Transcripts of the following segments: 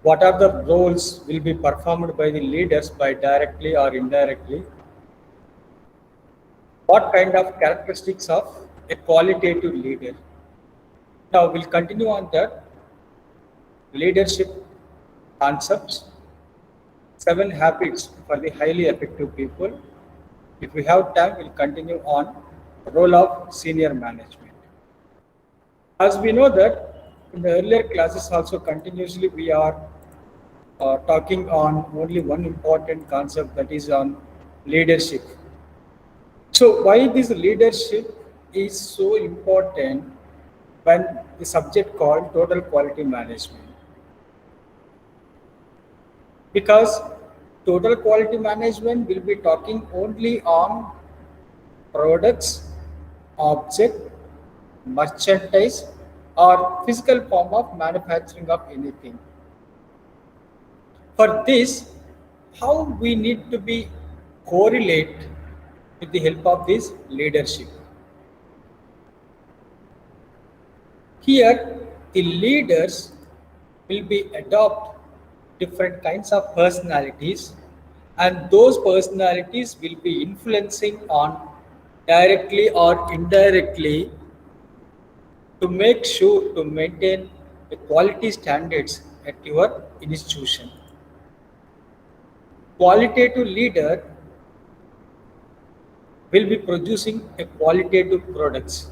What are the roles will be performed by the leaders by directly or indirectly? What kind of characteristics of a qualitative leader? Now we'll continue on that leadership concepts, 7 habits for the highly effective people. If we have time, we'll continue on role of senior management. As we know that in the earlier classes also continuously we are talking on only one important concept, that is on leadership. So why this leadership is so important when the subject called total quality management? Because total quality management will be talking only on products, object, merchandise, or physical form of manufacturing of anything. For this, how we need to be correlate with the help of this leadership. Here, the leaders will be adopt different kinds of personalities, and those personalities will be influencing on directly or indirectly to make sure to maintain the quality standards at your institution. Qualitative leader will be producing a qualitative products.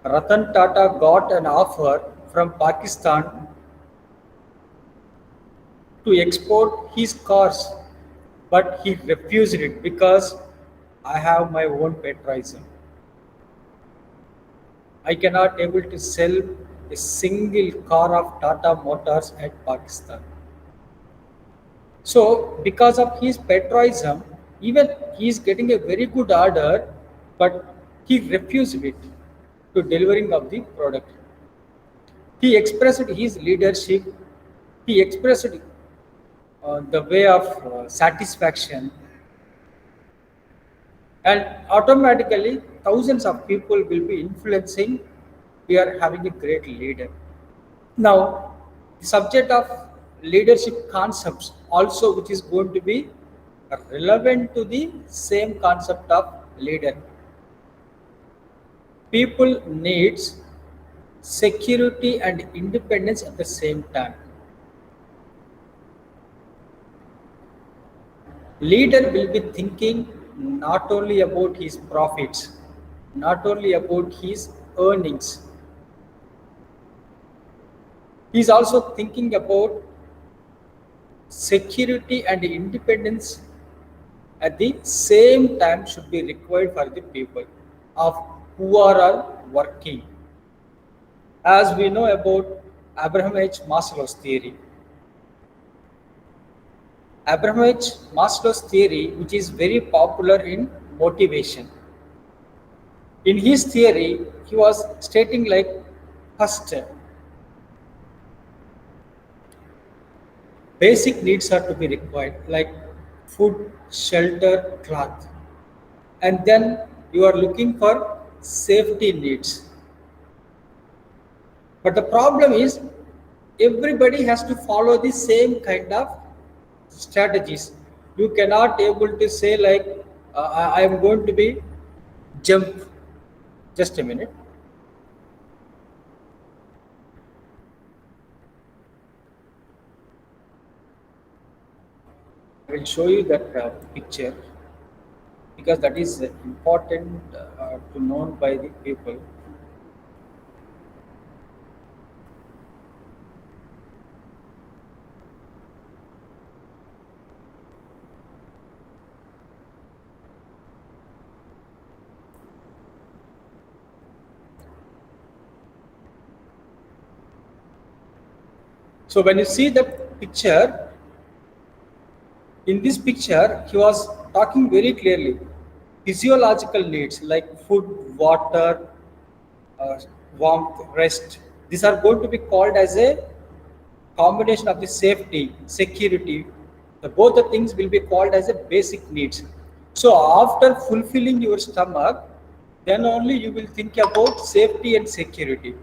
Ratan Tata got an offer from Pakistan to export his cars, but he refused it because I have my own patriotism. I cannot able to sell a single car of Tata Motors at Pakistan. So because of his patriotism, even he is getting a very good order, but he refused it to delivering of the product. He expressed his leadership. He expressed the way of satisfaction, and automatically thousands of people will be influencing. We are having a great leader. Now, the subject of leadership concepts also, which is going to be relevant to the same concept of leader. People needs security and independence at the same time. Leader will be thinking not only about his profits, not only about his earnings. He is also thinking about security and independence at the same time should be required for the people of who are all working. As we know about Abraham H. Maslow's theory. Abraham H. Maslow's theory, which is very popular in motivation. In his theory, he was stating like, first, basic needs are to be required, like food, shelter, cloth. And then you are looking for safety needs. But the problem is, everybody has to follow the same kind of strategies. You cannot able to say like, I am going to be jump. Just a minute. I will show you that picture because that is important to know by the people. So when you see the picture, in this picture, he was talking very clearly. Physiological needs like food, water, warmth, rest. These are going to be called as a combination of the safety, security. Both the things will be called as a basic needs. So after fulfilling your stomach, then only you will think about safety and security.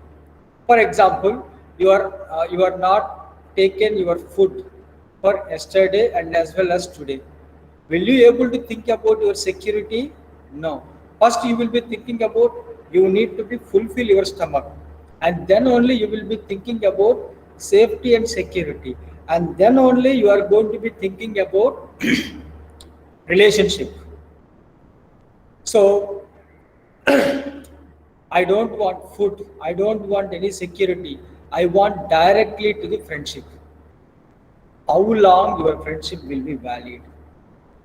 For example, you are not taken your food for yesterday and as well as today. Will you able to think about your security? No. First you will be thinking about you need to be fulfill your stomach, and then only you will be thinking about safety and security, and then only you are going to be thinking about relationship. So I don't want food, I don't want any security, I want directly to the friendship. How long your friendship will be valid?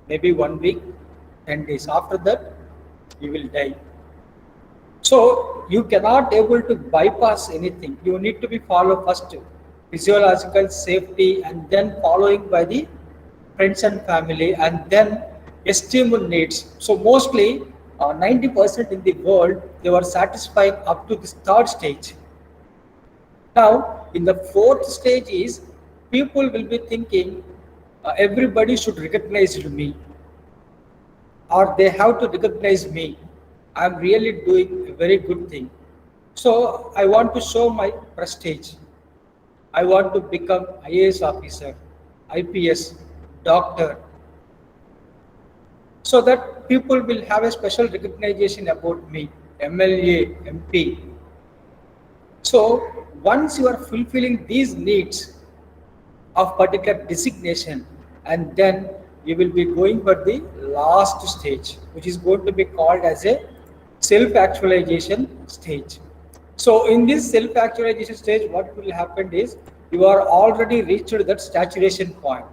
Maybe 1 week, 10 days. After that, you will die. So you cannot able to bypass anything. You need to be follow first physiological safety, and then following by the friends and family, and then esteem needs. So mostly 90% in the world they were satisfied up to this third stage. Now in the fourth stage is people will be thinking everybody should recognize me, or they have to recognize me. I'm really doing a very good thing. So I want to show my prestige. I want to become IAS officer, IPS, doctor, so that people will have a special recognition about me, MLA, MP. So once you are fulfilling these needs of particular designation, and then you will be going for the last stage, which is going to be called as a self-actualization stage. So in this self-actualization stage, what will happen is you are already reached that saturation point.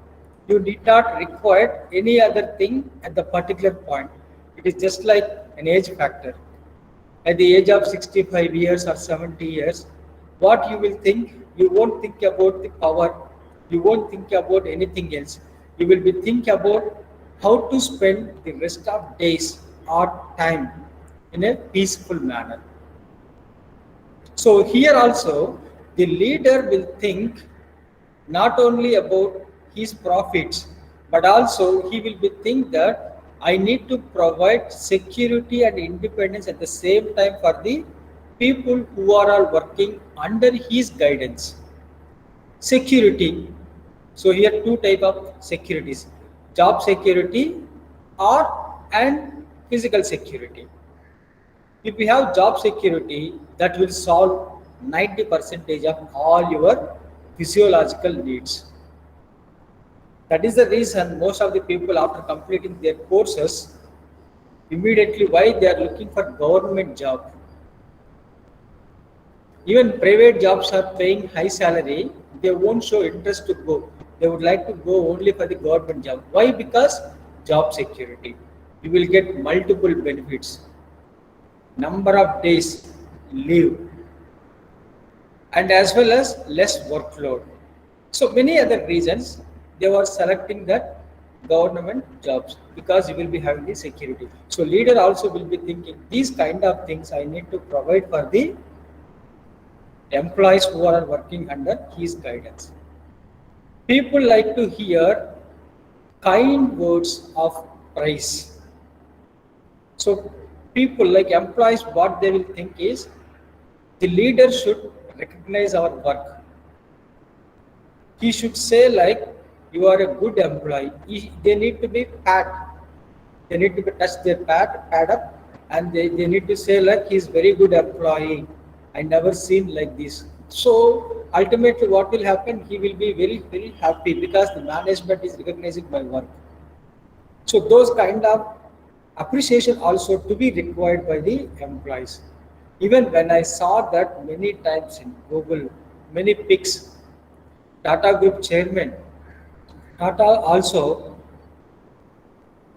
You did not require any other thing at the particular point. It is just like an age factor. At the age of 65 years or 70 years, what you will think, you won't think about the power, you won't think about anything else. You will be think about how to spend the rest of days or time in a peaceful manner. So here also the leader will think not only about his profits, but also he will be think that I need to provide security and independence at the same time for the people who are all working under his guidance. Security. So here two type of securities: job security or and physical security. If you have job security, that will solve 90% of all your physiological needs. That is the reason most of the people after completing their courses, immediately why they are looking for government job. Even private jobs are paying high salary, they won't show interest to go. They would like to go only for the government job. Why? Because job security. You will get multiple benefits, number of days leave, and as well as less workload. So many other reasons they were selecting that government jobs, because you will be having the security. So leader also will be thinking these kind of things I need to provide for the employees who are working under his guidance. People like to hear kind words of praise. So people like employees, what they will think is the leader should recognize our work. He should say like you are a good employee. They need to be pat. They need to be touch their pad up, and they need to say like he is very good employee. I never seen like this. So ultimately what will happen? He will be very happy because the management is recognizing my work. So those kind of appreciation also to be required by the employees. Even when I saw that many times in Google, many pics, Tata Group chairman, Tata also,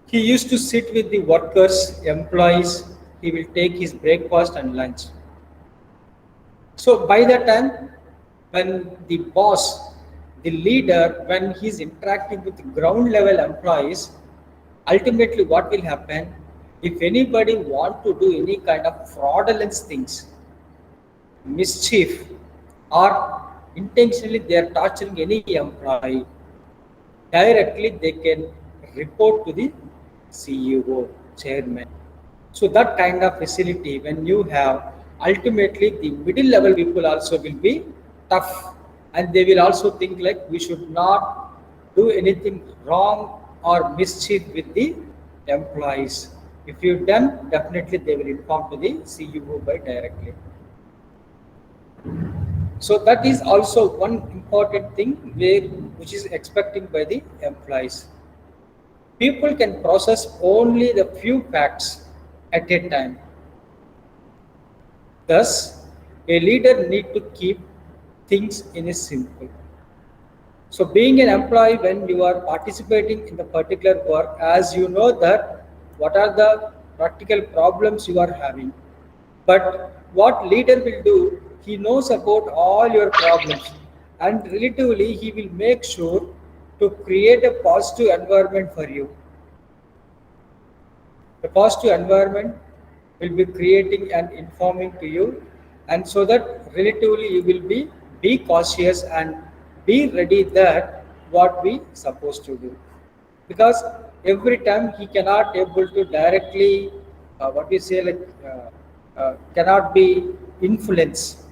he used to sit with the workers, employees, he will take his breakfast and lunch. So by that time, when the boss, the leader, when he's interacting with the ground level employees, ultimately what will happen? If anybody want to do any kind of fraudulent things, mischief, or intentionally they are torturing any employee, directly they can report to the CEO, chairman. So that kind of facility when you have, ultimately the middle level people also will be tough, and they will also think like we should not do anything wrong or mischief with the employees. If you done, definitely they will inform to the CEO by directly. So that is also one important thing where which is expecting by the employees. People can process only the few facts at a time. Thus, a leader need to keep things in a simple. So being an employee, when you are participating in the particular work, as you know that what are the practical problems you are having. But what leader will do, he knows about all your problems, and relatively he will make sure to create a positive environment for you. The positive environment will be creating and informing to you, and so that relatively you will be cautious and be ready that what we supposed to do, because every time he cannot able to directly what we say like cannot be influenced.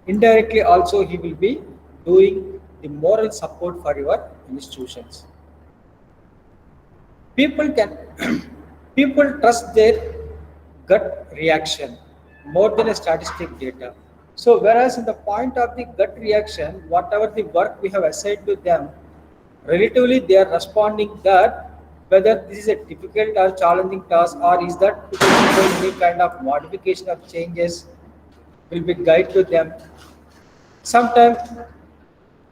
Indirectly also he will be doing the moral support for your institutions. People can people trust their gut reaction more than a statistic data. So whereas in the point of the gut reaction, whatever the work we have assigned to them, relatively they are responding that whether this is a difficult or challenging task, or is that any kind of modification of changes will be guide to them. Sometimes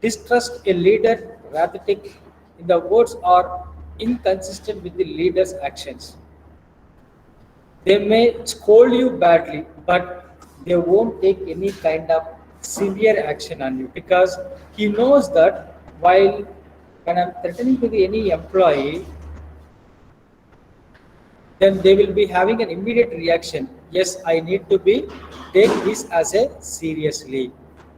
distrust a leader erratic in the words or inconsistent with the leader's actions. They may scold you badly, but they won't take any kind of severe action on you, because he knows that while when I'm threatening to the any employee, then they will be having an immediate reaction. Yes, I need to be take this as a seriously,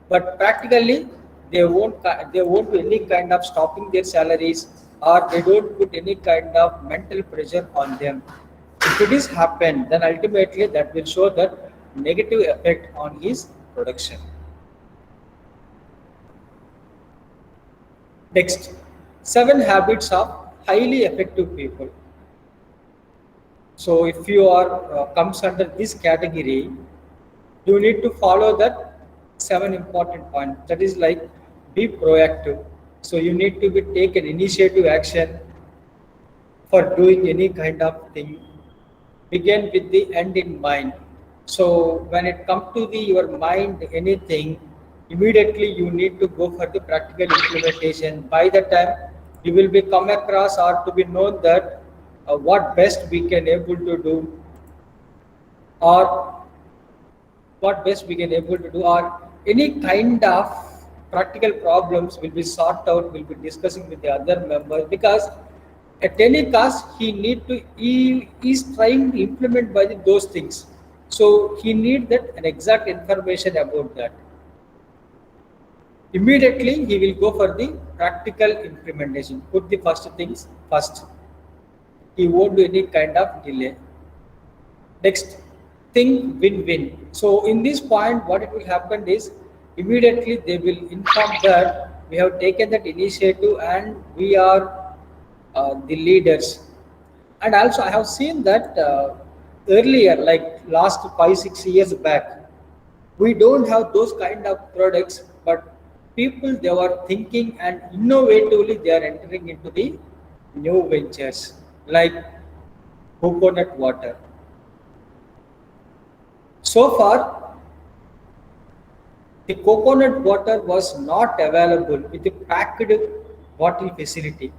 but practically they won't do any kind of stopping their salaries, or they don't put any kind of mental pressure on them. If it is happen, then ultimately that will show that negative effect on his production. Next, 7 habits of highly effective people. So if you are comes under this category, you need to follow that 7 important points. That is like be proactive. So you need to be take an initiative action for doing any kind of thing. Begin with the end in mind. So when it comes to the your mind anything, immediately you need to go for the practical implementation. By the time you will be come across or to be known that what best we can able to do, or what best we can able to do, or any kind of practical problems will be sought out, will be discussing with the other members, because at any cost he is trying to implement by those things, so he need that an exact information about that. Immediately he will go for the practical implementation, put the first things first. He won't do any kind of delay. Next, think win-win. So in this point, what it will happen is immediately they will inform that we have taken that initiative and we are the leaders. And also, I have seen that earlier, like last 5 6 years back, we don't have those kind of products, but people they were thinking and innovatively they are entering into the new ventures like coconut water. So far, the coconut water was not available with the packed bottle facility,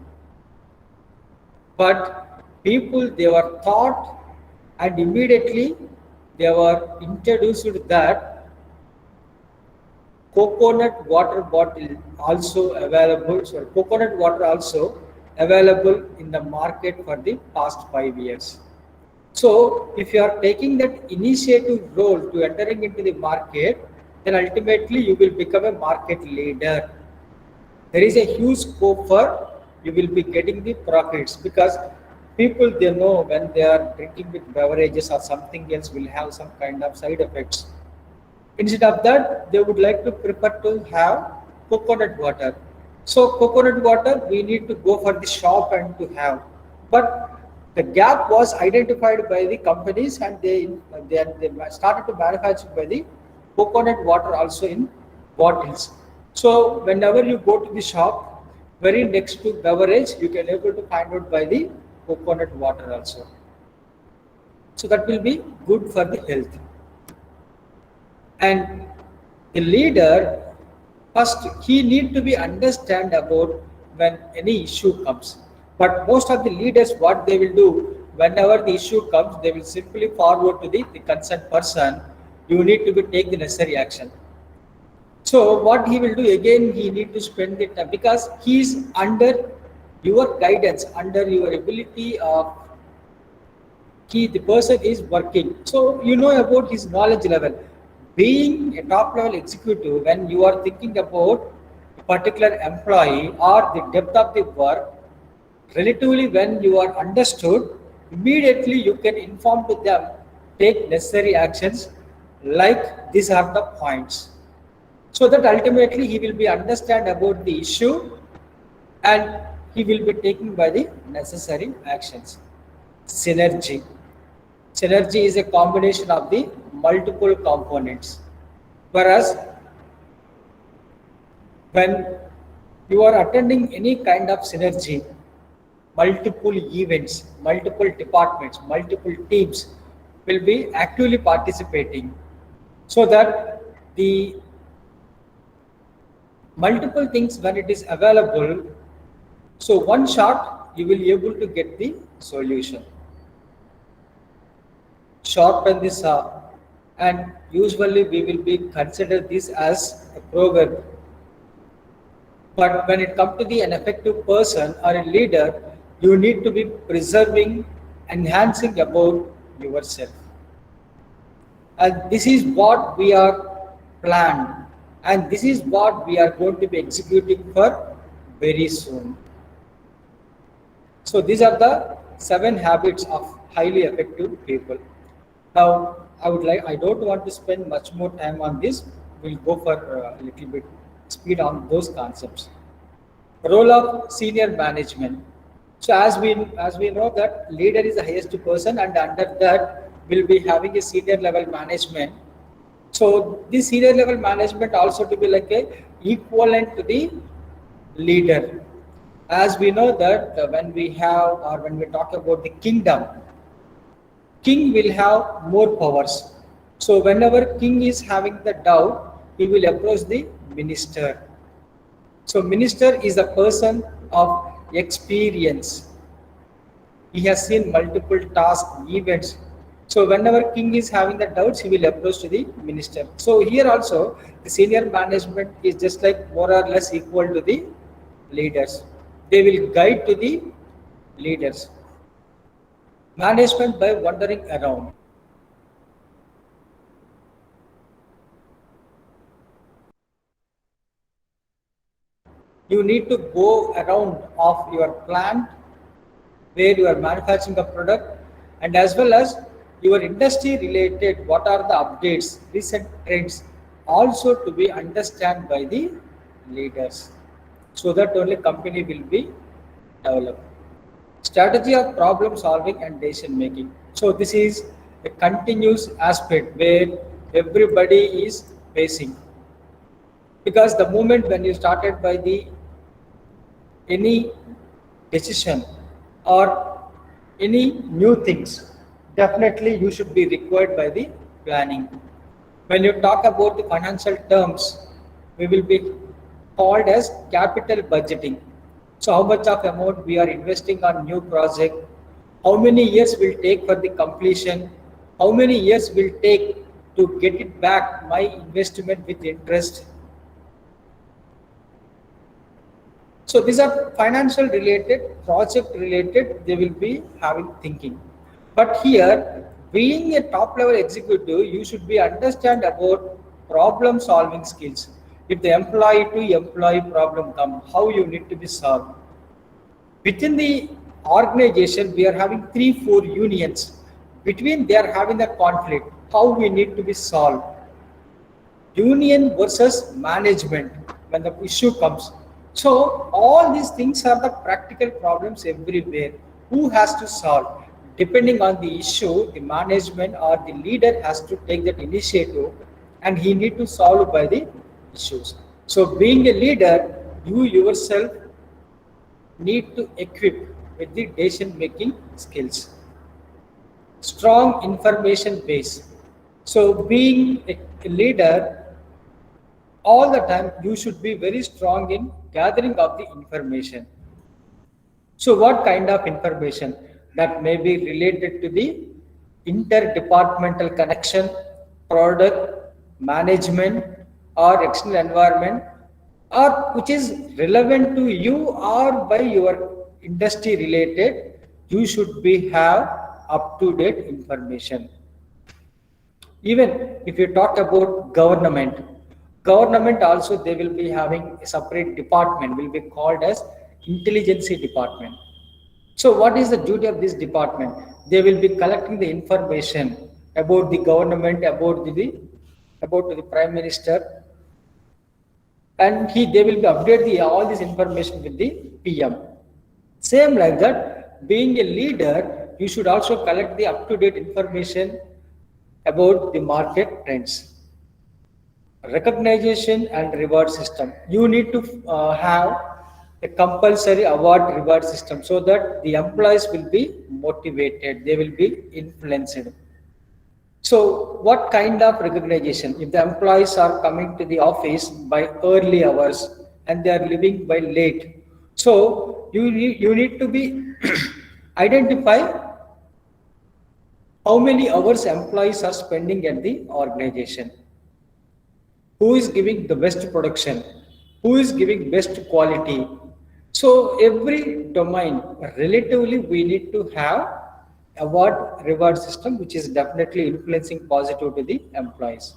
but people they were taught and immediately they were introduced that coconut water bottle also available, sorry, coconut water also available in the market for the past 5 years. So if you are taking that initiative role to entering into the market, then ultimately you will become a market leader. There is a huge scope for you will be getting the profits, because people they know when they are drinking with beverages or something else will have some kind of side effects. Instead of that, they would like to prefer to have coconut water. So coconut water, we need to go for the shop and to have. But the gap was identified by the companies, and they started to manufacture by the coconut water also in bottles. So whenever you go to the shop, very next to beverage, you can able to find out by the coconut water also. So that will be good for the health. And the leader, first he need to be understand about when any issue comes. But most of the leaders, what they will do, whenever the issue comes, they will simply forward to the concerned person. You need to be take the necessary action. So what he will do, again he need to spend the time, because he is under your guidance, under your ability of the person is working. So you know about his knowledge level. Being a top level executive, when you are thinking about a particular employee or the depth of the work, relatively when you are understood, immediately you can inform to them, take necessary actions, like these are the points. So that ultimately he will be understand about the issue, and he will be taking by the necessary actions. Synergy. Synergy is a combination of the multiple components. Whereas when you are attending any kind of synergy, multiple events, multiple departments, multiple teams will be actively participating, so that the multiple things when it is available, so one shot you will be able to get the solution. Sharpen the saw, and usually we will be consider this as a proverb. But when it comes to the an effective person or a leader, you need to be preserving, enhancing about yourself. And this is what we are planned, and this is what we are going to be executing for very soon. So these are the 7 habits of highly effective people. Now, I don't want to spend much more time on this. We'll go for a little bit speed on those concepts. Role of senior management. So as we know that leader is the highest person, and under that will be having a senior level management. So this senior level management also to be like a equivalent to the leader. As we know that when we have, or when we talk about the kingdom, king will have more powers. So whenever king is having the doubt, he will approach the minister. So minister is a person of experience. He has seen multiple tasks, events. So whenever king is having the doubts, he will approach to the minister. So here also, the senior management is just like more or less equal to the leaders. They will guide to the leaders. Management by wandering around. You need to go around of your plant where you are manufacturing the product, and as well as your industry related, what are the updates, recent trends, also to be understand by the leaders, so that only company will be developed. Strategy of problem solving and decision making. So this is a continuous aspect where everybody is facing, because the moment when you started by the any decision or any new things, definitely you should be required by the planning. When you talk about the financial terms, we will be called as capital budgeting. So how much of amount we are investing on new project, how many years will take for the completion, how many years will take to get it back my investment with interest. So these are financial related, project related, they will be having thinking. But here, being a top level executive, you should be understand about problem solving skills. If the employee to employee problem come, how you need to be solved. Within the organization, we are having 3-4 unions. Between they are having a conflict, how we need to be solved. union versus management when the issue comes. So all these things are the practical problems everywhere. Who has to solve? Depending on the issue, the management or the leader has to take that initiative and he need to solve by the issues. So being a leader, you yourself need to equip with the decision making skills. Strong information base. So being a leader, all the time you should be very strong in gathering of the information. So what kind of information? That may be related to the interdepartmental connection, product, management, or external environment, or which is relevant to you or by your industry related, you should be have up to date information. Even if you talk about government also they will be having a separate department will be called as intelligence department. So what is the duty of this department? They will be collecting the information about the government, about the prime minister, and they will be update all this information with the PM. Same like that, being a leader, you should also collect the up-to-date information about the market trends. Recognition and reward system. You need to have a compulsory award reward system so that the employees will be motivated, they will be influenced. So what kind of recognition? If the employees are coming to the office by early hours and they are leaving by late, so you need to be identify how many hours employees are spending at the organization, who is giving the best production, who is giving best quality. So every domain relatively we need to have award reward system which is definitely influencing positive to the employees.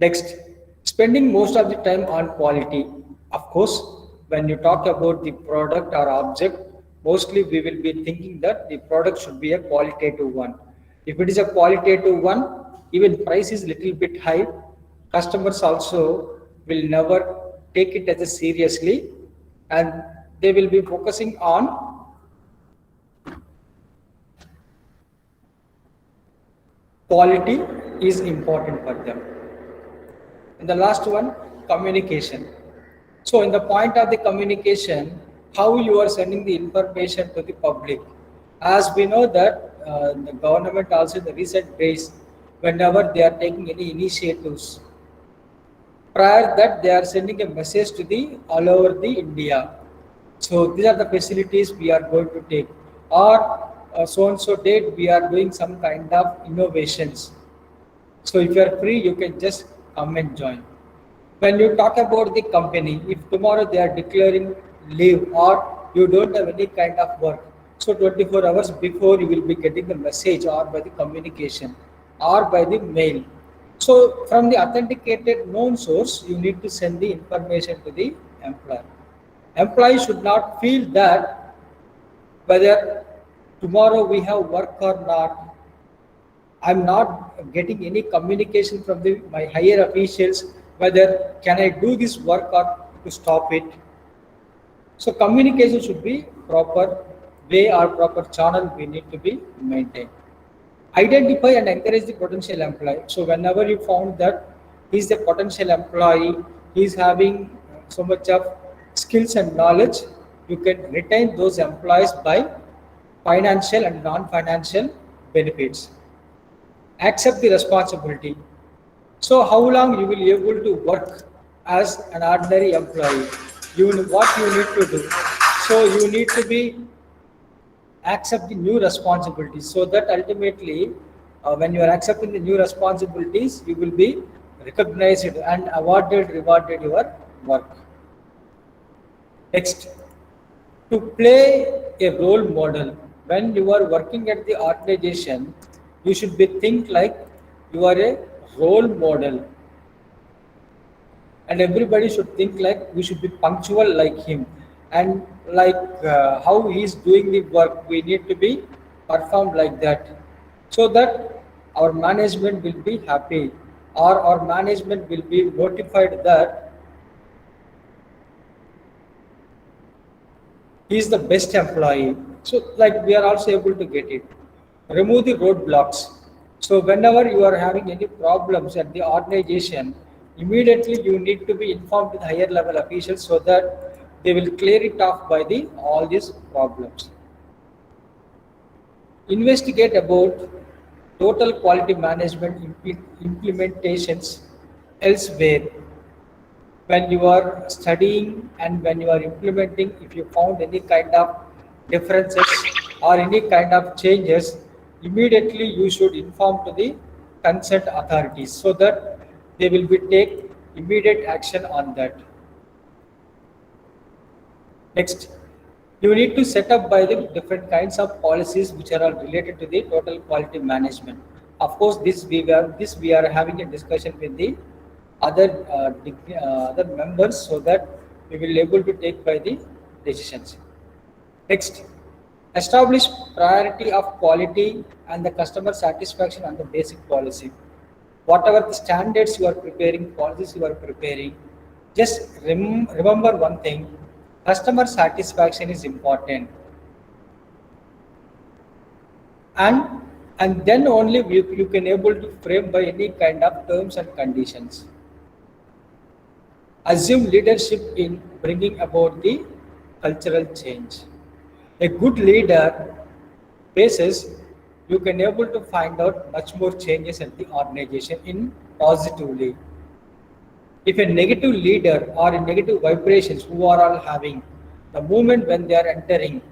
Next, spending most of the time on quality. Of course, when you talk about the product or object, mostly we will be thinking that the product should be a qualitative one. If it is a qualitative one, even price is little bit high, customers also will never take it as a seriously and they will be focusing on quality is important for them. And the last one, communication. So in the point of the communication, how you are sending the information to the public. As we know that the government also in the recent days, whenever they are taking any initiatives, prior that they are sending a message to the all over the India. So these are the facilities we are going to take, or so and so date we are doing some kind of innovations. So if you are free, you can just come and join. When you talk about the company, if tomorrow they are declaring leave or you don't have any kind of work, so 24 hours before you will be getting the message or by the communication or by the mail. So from the authenticated known source, you need to send the information to the employer. Employee should not feel that whether tomorrow we have work or not, I'm not getting any communication from my higher officials whether can I do this work or to stop it. So communication should be proper way or proper channel we need to be maintained. Identify and encourage the potential employee. So whenever you found that he is the potential employee, he is having so much of skills and knowledge, you can retain those employees by financial and non-financial benefits. Accept the responsibility. So how long you will be able to work as an ordinary employee? What you need to do. So you need to be accept the new responsibilities so that ultimately when you are accepting the new responsibilities, you will be recognized and rewarded your work. Next, to play a role model. When you are working at the organization, you should be think like you are a role model, and everybody should think like we should be punctual like him, and like how he is doing the work, we need to be performed like that, so that our management will be happy. or our management will be notified that he is the best employee. So like we are also able to get it. Remove the roadblocks. So whenever you are having any problems at the organization, immediately you need to be informed with higher level officials so that they will clear it off by the all these problems. Investigate about total quality management implementations elsewhere. When you are studying and when you are implementing, if you found any kind of differences or any kind of changes, immediately you should inform to the concerned authorities so that they will be take immediate action on that. Next, you need to set up by the different kinds of policies which are all related to the total quality management. Of course, this we are having a discussion with the other members so that we will able to take by the decisions. Next, establish priority of quality and the customer satisfaction on the basic policy. Whatever the standards you are preparing, policies you are preparing, just remember one thing: customer satisfaction is important, and then only you can able to frame by any kind of terms and conditions. Assume leadership in bringing about the cultural change. A good leader basis, you can able to find out much more changes at the organization in positively. If a negative leader or a negative vibrations who are all having the moment when they are entering,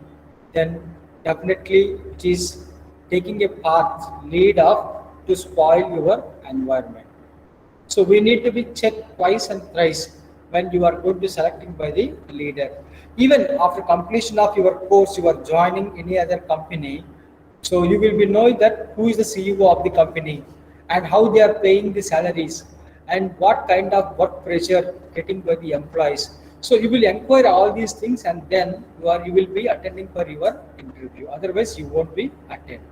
then definitely it is taking a path lead up to spoil your environment. So we need to be checked twice and thrice when you are going to selecting by the leader. Even after completion of your course, you are joining any other company. So you will be knowing that who is the CEO of the company and how they are paying the salaries and what kind of work pressure getting by the employees. So you will inquire all these things and then you will be attending for your interview. Otherwise, you won't be attend.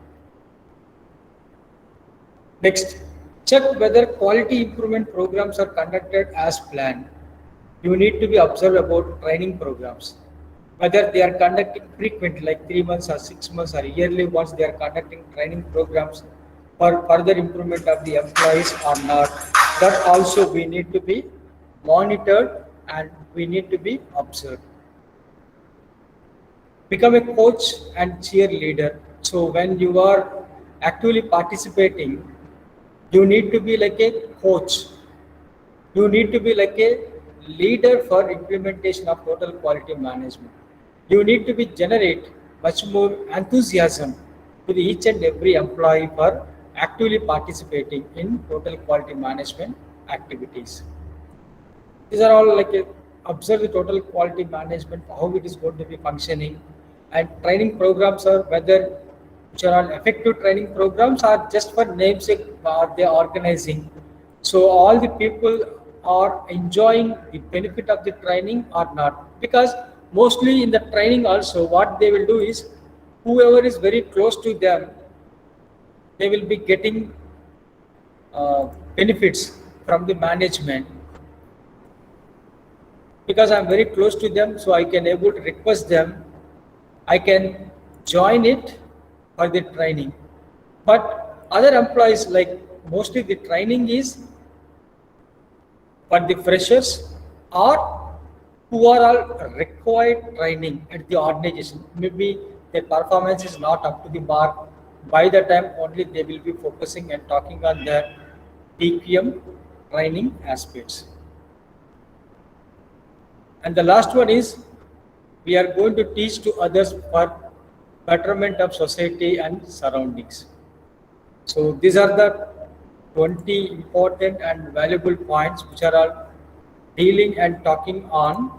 Next, check whether quality improvement programs are conducted as planned. You need to be observed about training programs, whether they are conducting frequently, like 3 months or 6 months or yearly once they are conducting training programs for further improvement of the employees or not. That also we need to be monitored and we need to be observed. Become a coach and cheerleader. So when you are actively participating, you need to be like a coach. You need to be like a leader for implementation of total quality management. You need to be generate much more enthusiasm to each and every employee for actively participating in total quality management activities. These are all like observe the total quality management, how it is going to be functioning, and training programs are whether which are all effective training programs or just for namesake are they organizing. So all the people are enjoying the benefit of the training or not, because mostly in the training also what they will do is whoever is very close to them, they will be getting benefits from the management because I'm very close to them, so I can able to request them, I can join it for the training. But other employees, like mostly the training is for the freshers or who are all required training at the organization. Maybe their performance is not up to the mark. By the time only they will be focusing and talking on their TQM training aspects. And the last one is we are going to teach to others for betterment of society and surroundings. So these are the 20 important and valuable points which are all dealing and talking on